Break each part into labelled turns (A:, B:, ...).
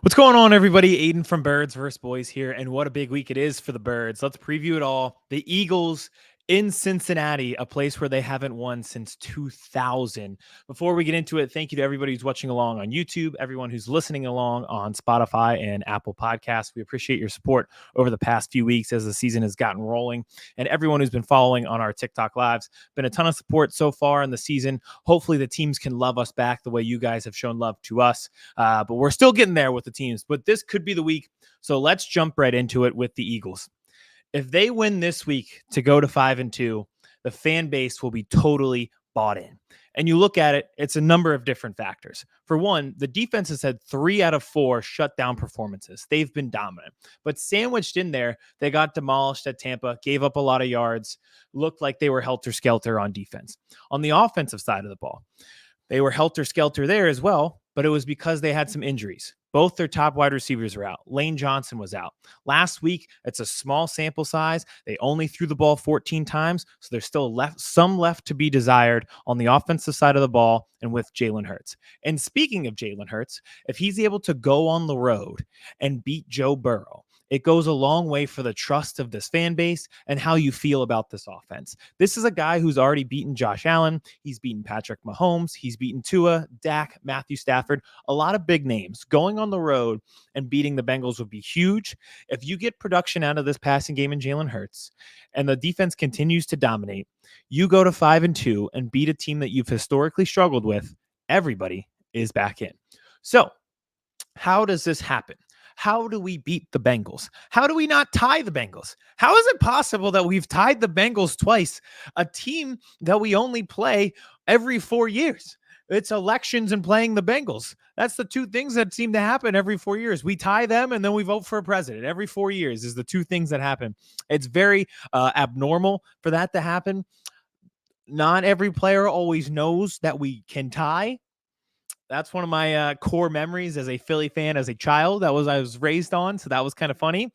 A: What's going on, everybody? Aiden from Birds vs. Boys here, and what a big week it is for the Birds. Let's preview it all. The Eagles in Cincinnati, a place where they haven't won since 2000. Before we get into it, thank you to everybody who's watching along on YouTube, everyone who's listening along on Spotify and Apple Podcasts. We appreciate your support over the past few weeks as the season has gotten rolling, and everyone who's been following on our TikTok lives. Been a ton of support so far in the season. Hopefully the teams can love us back the way you guys have shown love to us. But we're still getting there with the teams. But this could be the week. So let's jump right into it with the Eagles. If they win this week to go to 5-2, the fan base will be totally bought in. And you look at it, it's a number of different factors. For one, the defense has had 3 out of 4 shutdown performances. They've been dominant. But sandwiched in there, they got demolished at Tampa, gave up a lot of yards, looked like they were helter-skelter on defense. On the offensive side of the ball, they were helter-skelter there as well, but it was because they had some injuries. Both their top wide receivers were out. Lane Johnson was out. Last week, it's a small sample size. They only threw the ball 14 times, so there's still some left to be desired on the offensive side of the ball and with Jalen Hurts. And speaking of Jalen Hurts, if he's able to go on the road and beat Joe Burrow, it goes a long way for the trust of this fan base and how you feel about this offense. This is a guy who's already beaten Josh Allen. He's beaten Patrick Mahomes. He's beaten Tua, Dak, Matthew Stafford, a lot of big names. Going on the road and beating the Bengals would be huge. If you get production out of this passing game in Jalen Hurts and the defense continues to dominate, you go to 5-2 and beat a team that you've historically struggled with, everybody is back in. So how does this happen? How do we beat the Bengals? How do we not tie the Bengals? How is it possible that we've tied the Bengals twice, a team that we only play every 4 years? It's elections and playing the Bengals. That's the two things that seem to happen every 4 years. We tie them and then we vote for a president. Every 4 years is the two things that happen. It's very abnormal for that to happen. Not every player always knows that we can tie. That's one of my core memories as a Philly fan as a child. I was raised on, so that was kind of funny.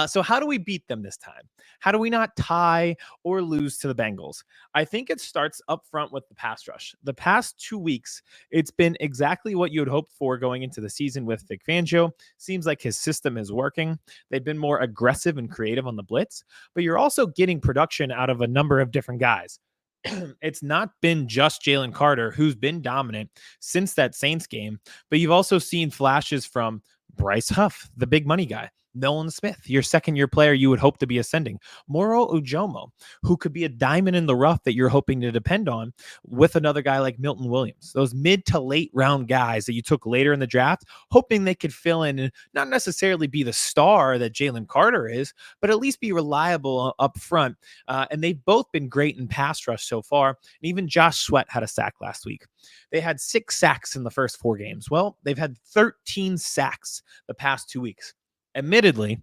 A: So how do we beat them this time? How do we not tie or lose to the Bengals? I think it starts up front with the pass rush. The past 2 weeks, it's been exactly what you had hoped for going into the season with Vic Fangio. Seems like his system is working. They've been more aggressive and creative on the blitz, but you're also getting production out of a number of different guys. It's not been just Jalen Carter, who's been dominant since that Saints game, but you've also seen flashes from Bryce Huff, the big money guy. Nolan Smith, your second-year player you would hope to be ascending. Moro Ujomo, who could be a diamond in the rough that you're hoping to depend on with another guy like Milton Williams. Those mid to late round guys that you took later in the draft, hoping they could fill in and not necessarily be the star that Jalen Carter is, but at least be reliable up front. And they've both been great in pass rush so far. And even Josh Sweat had a sack last week. They had 6 sacks in the first 4 games. Well, they've had 13 sacks the past 2 weeks. Admittedly,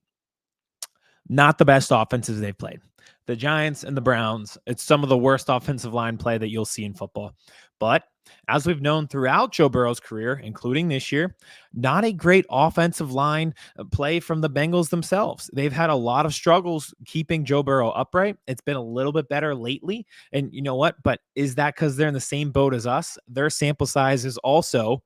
A: not the best offenses they've played. The Giants and the Browns, it's some of the worst offensive line play that you'll see in football. But as we've known throughout Joe Burrow's career, including this year, not a great offensive line play from the Bengals themselves. They've had a lot of struggles keeping Joe Burrow upright. It's been a little bit better lately. And you know what? But is that because they're in the same boat as us? Their sample size is also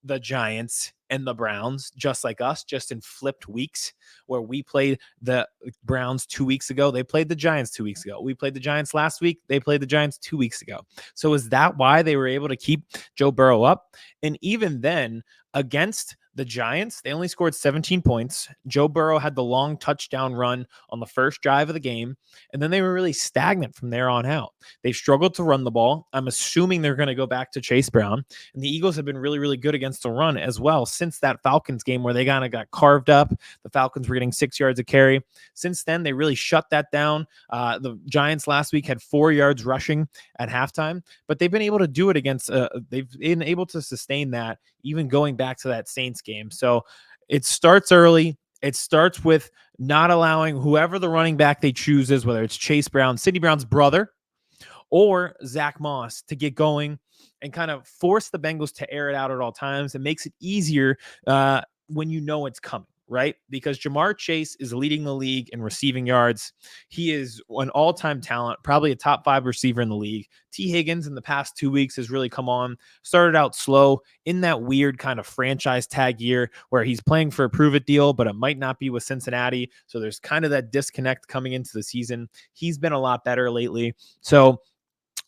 A: the Giants and the Browns, just like us, just in flipped weeks, where we played the Browns 2 weeks ago. They played the Giants 2 weeks ago. We played the Giants last week. They played the Giants 2 weeks ago. So is that why they were able to keep Joe Burrow up? And even then, against the Giants, they only scored 17 points. Joe Burrow had the long touchdown run on the first drive of the game, and then they were really stagnant from there on out. They've struggled to run the ball. I'm assuming they're going to go back to Chase Brown, and the Eagles have been really, really good against the run as well since that Falcons game where they kind of got carved up. The Falcons were getting 6 yards a carry. Since then, they really shut that down. The Giants last week had 4 yards rushing at halftime, but they've been able to do it against, they've been able to sustain that even going back to that Saints game. So it starts early. It starts with not allowing whoever the running back they choose is, whether it's Chase Brown, Sidney Brown's brother, or Zach Moss, to get going and kind of force the Bengals to air it out at all times. It makes it easier when you know it's coming. right? Because Jamar Chase is leading the league in receiving yards. He is an all-time talent, probably a top 5 receiver in the league. T. Higgins in the past 2 weeks has really come on. Started out slow in that weird kind of franchise tag year where he's playing for a prove it deal, but it might not be with Cincinnati. So there's kind of that disconnect coming into the season. He's been a lot better lately. So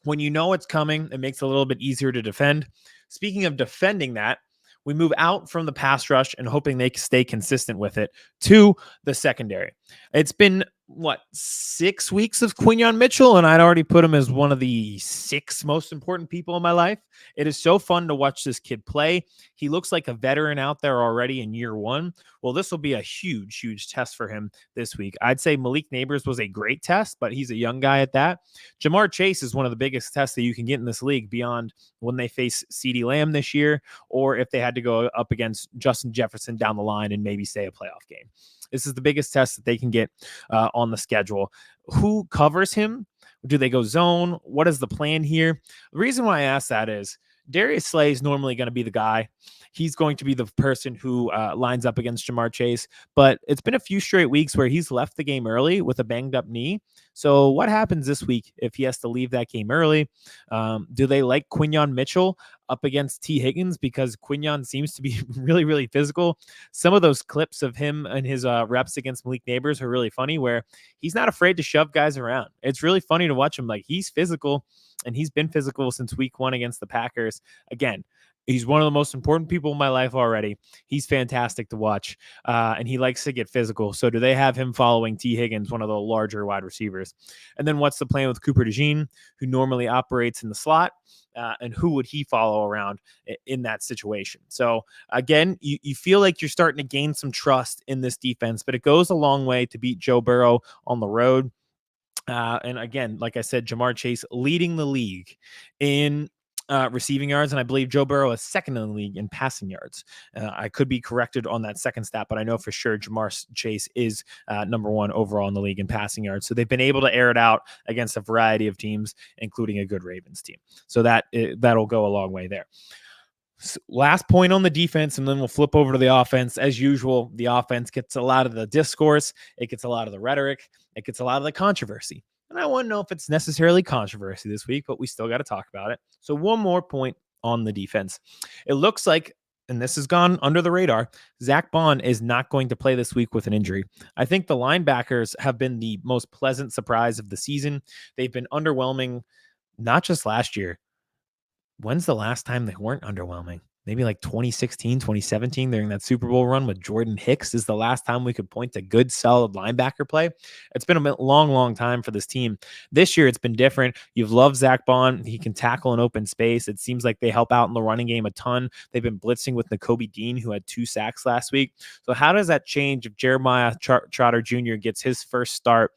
A: when you know it's coming, it makes it a little bit easier to defend. Speaking of defending that, we move out from the pass rush and hoping they stay consistent with it to the secondary. It's been what, 6 weeks of Quinyon Mitchell, and I'd already put him as one of the 6 most important people in my life. It is so fun to watch this kid play. He looks like a veteran out there already in year 1. Well, this will be a huge test for him this week. I'd say Malik Neighbors was a great test, but he's a young guy at that. Jamar Chase is one of the biggest tests that you can get in this league beyond when they face CeeDee Lamb this year, or if they had to go up against Justin Jefferson down the line and maybe say a playoff game. This is the biggest test that they can get on the schedule. Who covers him? Do they go zone? What is the plan here? The reason why I ask that is Darius Slay is normally going to be the guy. He's going to be the person who lines up against Jamar Chase. But it's been a few straight weeks where he's left the game early with a banged up knee. So what happens this week if he has to leave that game early? Do they like Quinyon Mitchell up against T. Higgins because Quinyon seems to be really physical? Some of those clips of him and his reps against Malik Neighbors are really funny, where he's not afraid to shove guys around. It's really funny to watch him. Like, he's physical, and he's been physical since week 1 against the Packers. Again, he's one of the most important people in my life already. He's fantastic to watch, and he likes to get physical. So do they have him following T. Higgins, one of the larger wide receivers? And then what's the plan with Cooper DeJean, who normally operates in the slot? And who would he follow around in that situation? So again, you feel like you're starting to gain some trust in this defense, but it goes a long way to beat Joe Burrow on the road. And again, like I said, Jamar Chase leading the league in receiving yards, and I believe Joe Burrow is second in the league in passing yards. I could be corrected on that second stat, but I know for sure Jamar Chase is number 1 overall in the league in passing yards. So they've been able to air it out against a variety of teams, including a good Ravens team. So that'll go a long way there. Last point on the defense, and then we'll flip over to the offense. As usual, the offense gets a lot of the discourse. It gets a lot of the rhetoric. It gets a lot of the controversy. And I want to know if it's necessarily controversy this week, but we still got to talk about it. So one more point on the defense. It looks like, and this has gone under the radar, Zach Bond is not going to play this week with an injury. I think the linebackers have been the most pleasant surprise of the season. They've been underwhelming, not just last year. When's the last time they weren't underwhelming? Maybe like 2016, 2017 during that Super Bowl run with Jordan Hicks is the last time we could point to good, solid linebacker play. It's been a long time for this team. This year, it's been different. You've loved Zach Bond. He can tackle in open space. It seems like they help out in the running game a ton. They've been blitzing with Nakobe Dean, who had 2 sacks last week. So how does that change if Jeremiah Trotter Jr. gets his first start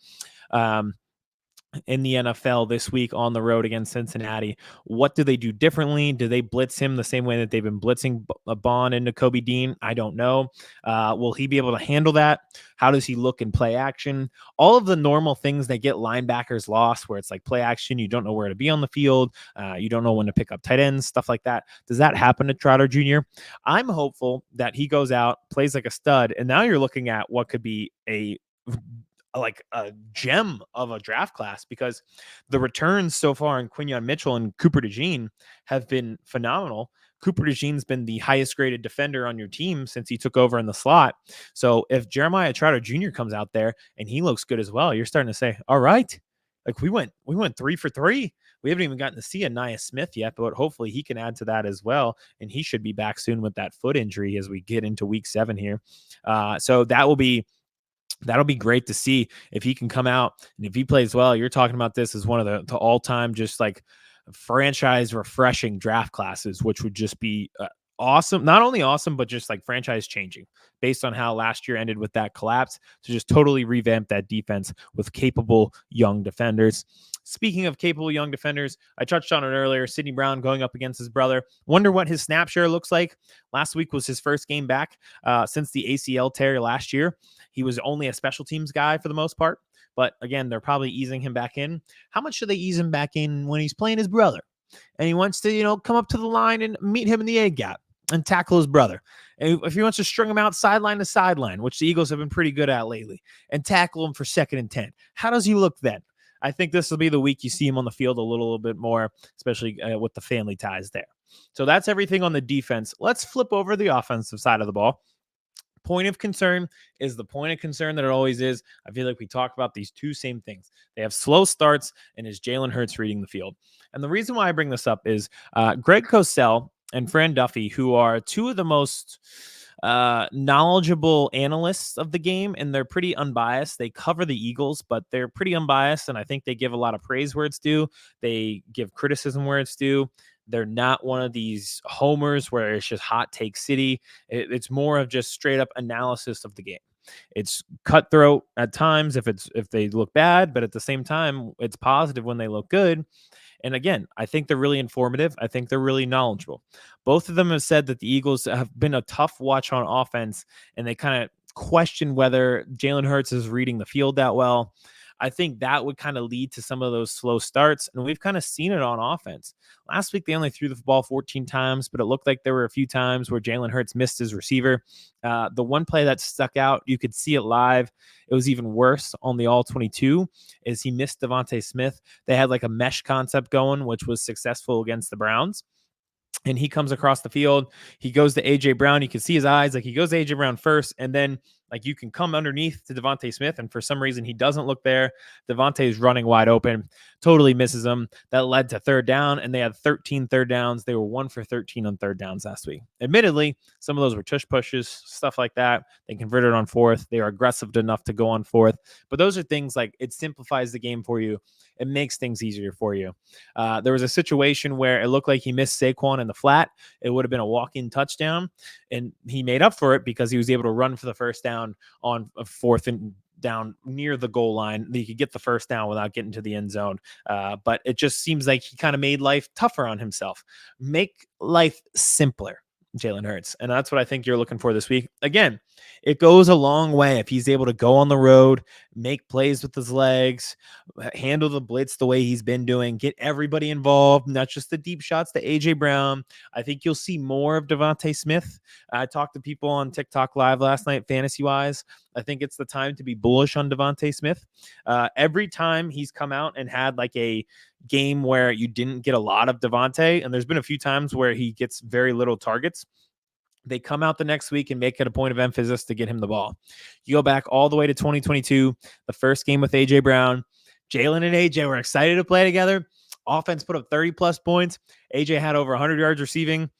A: in the NFL this week on the road against Cincinnati? What do they do differently? Do they blitz him the same way that they've been blitzing Bond and Nakobe Dean? I don't know. Will he be able to handle that? How does he look in play action? All of the normal things that get linebackers lost, where it's like play action, you don't know where to be on the field, you don't know when to pick up tight ends, stuff like that. Does that happen to Trotter Jr.? I'm hopeful that he goes out, plays like a stud, and now you're looking at what could be a gem of a draft class, because the returns so far in Quinyon Mitchell and Cooper DeJean have been phenomenal. Cooper DeJean's been the highest graded defender on your team since he took over in the slot. So if Jeremiah Trotter Jr. comes out there and he looks good as well, you're starting to say, all right, like we went 3 for 3. We haven't even gotten to see Aniyah Smith yet, but hopefully he can add to that as well. And he should be back soon with that foot injury as we get into week 7 here. So that'll be great to see if he can come out, and if he plays well. You're talking about this as one of the all-time just like franchise refreshing draft classes, which would just be awesome. Not only awesome, but just like franchise changing based on how last year ended with that collapse, to just totally revamp that defense with capable young defenders. Speaking of capable young defenders, I touched on it earlier. Sidney Brown going up against his brother. Wonder what his snap share looks like. Last week was his first game back since the ACL tear last year. He was only a special teams guy for the most part. But again, they're probably easing him back in. How much do they ease him back in when he's playing his brother? And he wants to, come up to the line and meet him in the A gap and tackle his brother. And if he wants to string them out sideline to sideline, which the Eagles have been pretty good at lately, and tackle him for 2nd and 10, how does he look then? I think this will be the week you see him on the field a little bit more, especially with the family ties there. So that's everything on the defense. Let's flip over the offensive side of the ball. Point of concern is the point of concern that it always is. I feel like we talk about these two same things. They have slow starts, and is Jalen Hurts reading the field? And the reason why I bring this up is Greg Cosell and Fran Duffy, who are two of the most knowledgeable analysts of the game, and they're pretty unbiased. They cover the Eagles, but they're pretty unbiased, and I think they give a lot of praise where it's due. They give criticism where it's due. They're not one of these homers where it's just hot take city. It's more of just straight up analysis of the game. It's cutthroat at times if they look bad, but at the same time, it's positive when they look good. And again, I think they're really informative. I think they're really knowledgeable. Both of them have said that the Eagles have been a tough watch on offense, and they kind of question whether Jalen Hurts is reading the field that well. I think that would kind of lead to some of those slow starts, and we've kind of seen it on offense. Last week, they only threw the ball 14 times, but it looked like there were a few times where Jalen Hurts missed his receiver. The one play that stuck out, you could see it live. It was even worse on the all-22, is he missed Devontae Smith. They had like a mesh concept going, which was successful against the Browns. And he comes across the field. He goes to AJ Brown. You can see his eyes. Like, he goes to AJ Brown first, and then like you can come underneath to Devontae Smith, and for some reason he doesn't look there. Devontae is running wide open, totally misses him. That led to 3rd down, and they had 13 third downs. They were 1 for 13 on 3rd downs last week. Admittedly, some of those were tush pushes, stuff like that. They converted on 4th. They are aggressive enough to go on 4th. But those are things like, it simplifies the game for you. It makes things easier for you. There was a situation where it looked like he missed Saquon in the flat. It would have been a walk-in touchdown, and he made up for it because he was able to run for the first down on a 4th and down near the goal line. He could get the first down without getting to the end zone. But it just seems like he kind of made life tougher on himself. Make life simpler, Jalen Hurts. And that's what I think you're looking for this week. Again, it goes a long way if he's able to go on the road, make plays with his legs, handle the blitz the way he's been doing, get everybody involved, not just the deep shots to AJ Brown. I think you'll see more of Devontae Smith. I talked to people on TikTok Live last night, fantasy-wise. I think it's the time to be bullish on Devontae Smith. Every time he's come out and had like a game where you didn't get a lot of Devontae, and there's been a few times where he gets very little targets, they come out the next week and make it a point of emphasis to get him the ball. You go back all the way to 2022, the first game with AJ Brown. Jalen and AJ were excited to play together. Offense put up 30-plus points. AJ had over 100 yards receiving.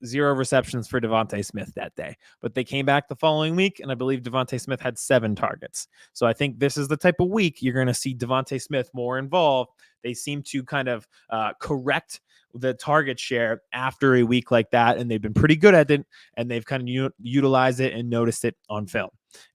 A: 0 receptions for Devontae Smith that day. But they came back the following week, and I believe Devontae Smith had 7 targets. So I think this is the type of week you're going to see Devontae Smith more involved. They seem to kind of correct the target share after a week like that, and they've been pretty good at it, and they've kind of utilized it and noticed it on film.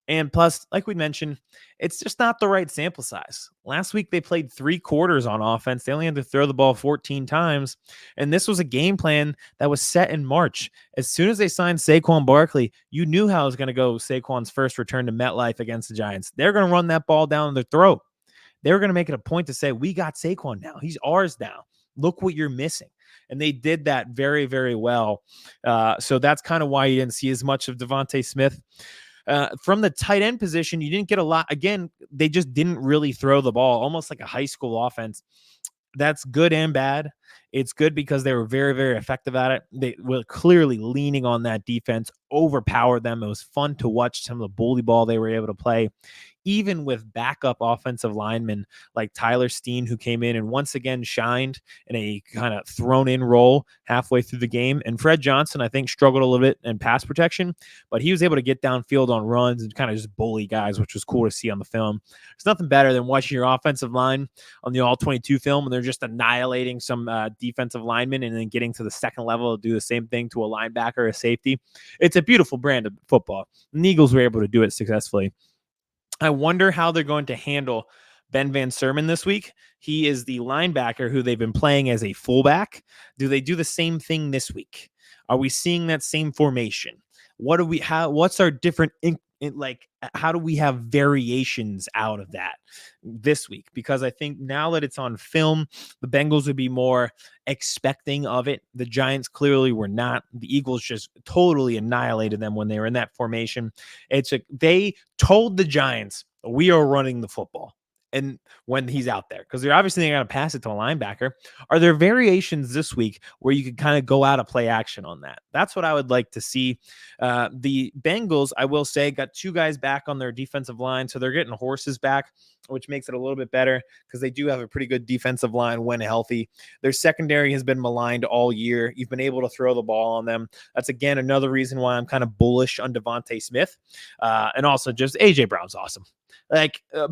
A: And plus, like we mentioned, it's just not the right sample size. Last week, they played 3 quarters on offense. They only had to throw the ball 14 times. And this was a game plan that was set in March. As soon as they signed Saquon Barkley, you knew how it was going to go. Saquon's first return to MetLife against the Giants. They're going to run that ball down their throat. They were going to make it a point to say, we got Saquon now. He's ours now. Look what you're missing. And they did that very, very well. So that's kind of why you didn't see as much of Devontae Smith. From the tight end position, you didn't get a lot. Again, they just didn't really throw the ball, almost like a high school offense. That's good and bad. It's good because they were very, very effective at it. They were clearly leaning on that defense, overpowered them. It was fun to watch some of the bully ball they were able to play, even with backup offensive linemen like Tyler Steen, who came in and once again shined in a kind of thrown in role halfway through the game. And Fred Johnson, I think, struggled a little bit in pass protection, but he was able to get downfield on runs and kind of just bully guys, which was cool to see on the film. There's nothing better than watching your offensive line on the all-22 film, and they're just annihilating some defensive linemen and then getting to the second level to do the same thing to a linebacker, a safety. It's a beautiful brand of football. And the Eagles were able to do it successfully. I wonder how they're going to handle Ben Van Sermon this week. He is the linebacker who they've been playing as a fullback. Do they do the same thing this week? Are we seeing that same formation? What's our different how do we have variations out of that this week? Because I think now that it's on film, the Bengals would be more expecting of it. The Giants clearly were not. The Eagles just totally annihilated them when they were in that formation. They told the Giants, we are running the football. And when he's out there, because they're obviously going to pass it to a linebacker. Are there variations this week where you could kind of go out of play action on that? That's what I would like to see. The Bengals, I will say, got two guys back on their defensive line, so they're getting horses back, which makes it a little bit better because they do have a pretty good defensive line when healthy. Their secondary has been maligned all year. You've been able to throw the ball on them. That's, again, another reason why I'm kind of bullish on Devontae Smith. And also just A.J. Brown's awesome.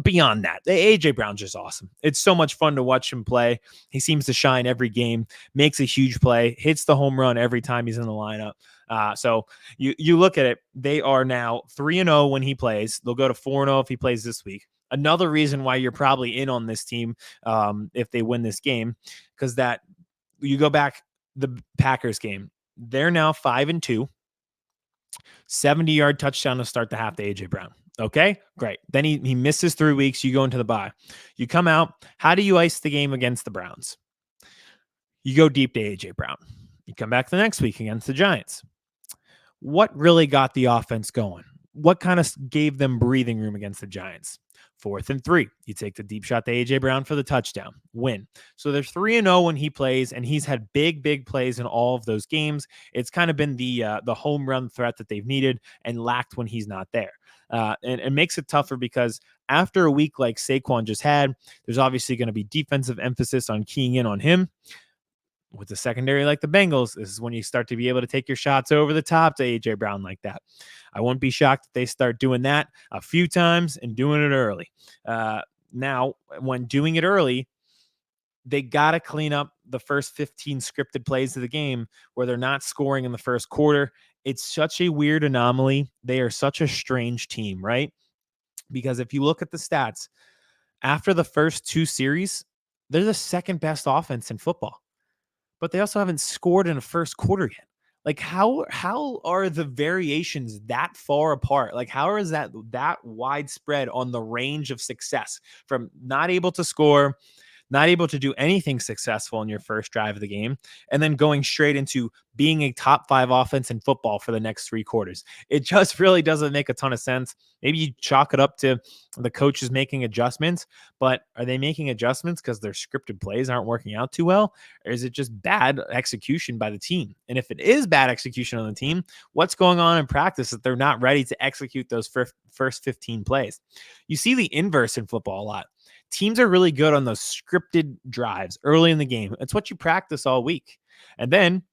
A: Beyond that, AJ Brown's just awesome. It's so much fun to watch him play. He seems to shine every game, makes a huge play, hits the home run every time he's in the lineup. So you look at it, they are now 3-0 when he plays. They'll go to 4-0 if he plays this week. Another reason why you're probably in on this team if they win this game, because that you go back the Packers game, they're now 5-2, 70-yard touchdown to start the half to AJ Brown. Okay, great. Then he misses 3 weeks. You go into the bye. You come out. How do you ice the game against the Browns? You go deep to AJ Brown. You come back the next week against the Giants. What really got the offense going? What kind of gave them breathing room against the Giants? 4th and 3. You take the deep shot to AJ Brown for the touchdown. Win. So they're 3-0 when he plays, and he's had big plays in all of those games. It's kind of been the home run threat that they've needed and lacked when he's not there. And it makes it tougher because after a week like Saquon just had, there's obviously going to be defensive emphasis on keying in on him. With the secondary like the Bengals, this is when you start to be able to take your shots over the top to A.J. Brown like that. I won't be shocked if they start doing that a few times and doing it early. Now, when doing it early, they got to clean up the first 15 scripted plays of the game where they're not scoring in the first quarter. It's such a weird anomaly. They are such a strange team, right? Because if you look at the stats, after the first 2 series, they're the second best offense in football. But they also haven't scored in the first quarter yet. Like how are the variations that far apart? Like how is that widespread on the range of success from not able to score, not able to do anything successful in your first drive of the game, and then going straight into being a top 5 offense in football for the next 3 quarters? It just really doesn't make a ton of sense. Maybe you chalk it up to the coaches making adjustments, but are they making adjustments because their scripted plays aren't working out too well? Or is it just bad execution by the team? And if it is bad execution on the team, what's going on in practice that they're not ready to execute those first 15 plays? You see the inverse in football a lot. Teams are really good on those scripted drives early in the game. It's what you practice all week. And then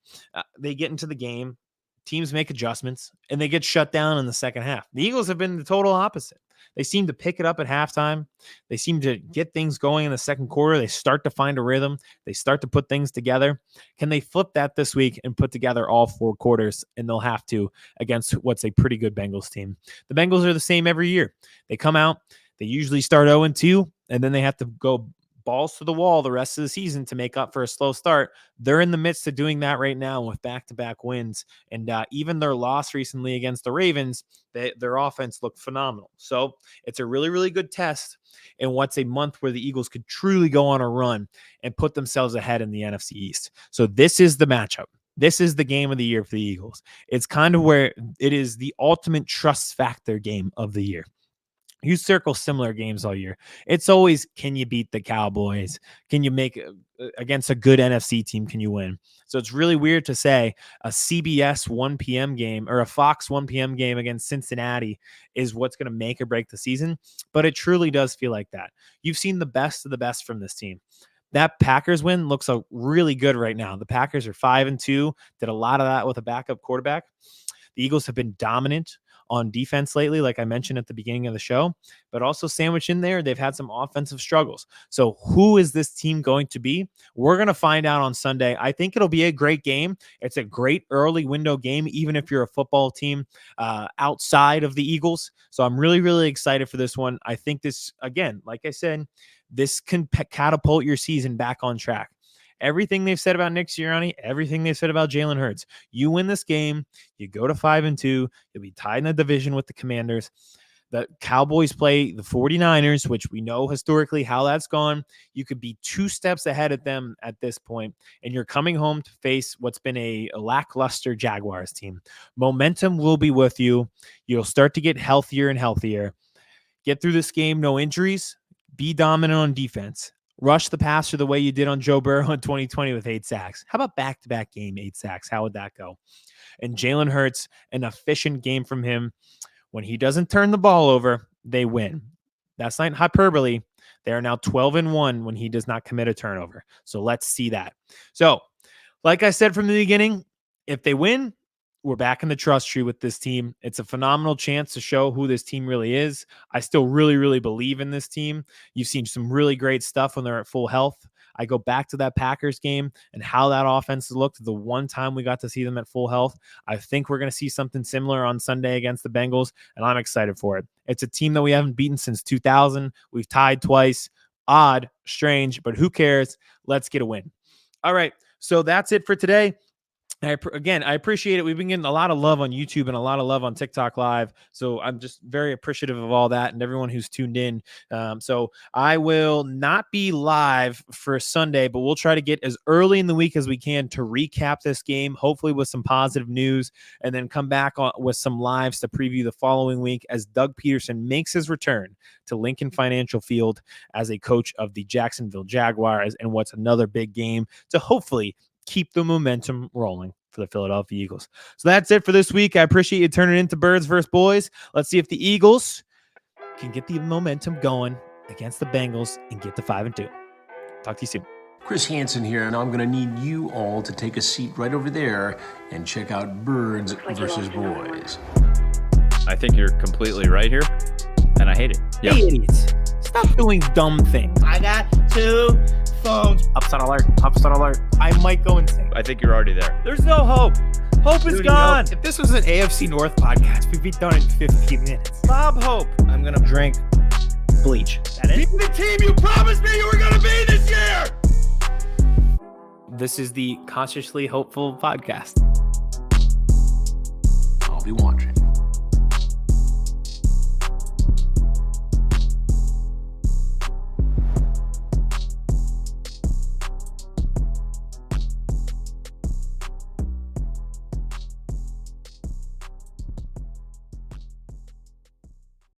A: they get into the game, teams make adjustments, and they get shut down in the second half. The Eagles have been the total opposite. They seem to pick it up at halftime. They seem to get things going in the second quarter. They start to find a rhythm. They start to put things together. Can they flip that this week and put together all 4 quarters? And they'll have to against what's a pretty good Bengals team. The Bengals are the same every year. They come out. They usually start 0-2, and then they have to go balls to the wall the rest of the season to make up for a slow start. They're in the midst of doing that right now with back-to-back wins. And even their loss recently against the Ravens, their offense looked phenomenal. So it's a really, really good test in what's a month where the Eagles could truly go on a run and put themselves ahead in the NFC East. So this is the matchup. This is the game of the year for the Eagles. It's kind of where it is the ultimate trust factor game of the year. You circle similar games all year. It's always, can you beat the Cowboys? Can you make against a good NFC team? Can you win? So it's really weird to say a CBS 1 p.m. game or a Fox 1 p.m. game against Cincinnati is what's going to make or break the season. But it truly does feel like that. You've seen the best of the best from this team. That Packers win looks really good right now. The Packers are 5-2, did a lot of that with a backup quarterback. The Eagles have been dominant on defense lately, like I mentioned at the beginning of the show, but also sandwiched in there, they've had some offensive struggles. So who is this team going to be? We're going to find out on Sunday. I think it'll be a great game. It's a great early window game, even if you're a football team outside of the Eagles. So I'm really, really excited for this one. I think this, again, like I said, this can catapult your season back on track. Everything they've said about Nick Sirianni, everything they've said about Jalen Hurts. You win this game, you go to 5-2, you'll be tied in the division with the Commanders. The Cowboys play the 49ers, which we know historically how that's gone. You could be 2 steps ahead of them at this point, and you're coming home to face what's been a lackluster Jaguars team. Momentum will be with you. You'll start to get healthier and healthier. Get through this game, no injuries. Be dominant on defense. Rush the passer the way you did on Joe Burrow in 2020 with 8 sacks. How about back-to-back game 8 sacks? How would that go? And Jalen Hurts, an efficient game from him. When he doesn't turn the ball over, they win. That's not hyperbole. They are now 12-1 when he does not commit a turnover. So let's see that. So, like I said from the beginning, if they win, we're back in the trust tree with this team. It's a phenomenal chance to show who this team really is. I still really, really believe in this team. You've seen some really great stuff when they're at full health. I go back to that Packers game and how that offense looked the one time we got to see them at full health. I think we're going to see something similar on Sunday against the Bengals, and I'm excited for it. It's a team that we haven't beaten since 2000. We've tied twice. Odd, strange, but who cares? Let's get a win. All right, so that's it for today. Again, I appreciate it. We've been getting a lot of love on YouTube and a lot of love on TikTok Live. So I'm just very appreciative of all that and everyone who's tuned in. So I will not be live for Sunday, but we'll try to get as early in the week as we can to recap this game, hopefully with some positive news, and then come back with some lives to preview the following week as Doug Peterson makes his return to Lincoln Financial Field as a coach of the Jacksonville Jaguars, and what's another big game to hopefully keep the momentum rolling for the Philadelphia Eagles. So that's it for this week. I appreciate you turning into Birds versus Boys. Let's see if the Eagles can get the momentum going against the Bengals and get to 5-2. Talk to you soon.
B: Chris Hansen here, and I'm going to need you all to take a seat right over there and check out Birds versus Boys.
C: I think you're completely right here, and I hate it.
A: Yep. Hey, idiots. Stop doing dumb things. I got 2 phones. Upset alert. Upset alert. I might go insane.
C: I think you're already there.
A: There's no hope. Hope is gone. If this was an AFC North podcast, we'd be done in 15 minutes. Bob Hope. I'm going to drink bleach. That is
B: the team you promised me you were going to be this year.
A: This is the Consciously Hopeful podcast.
B: I'll be watching.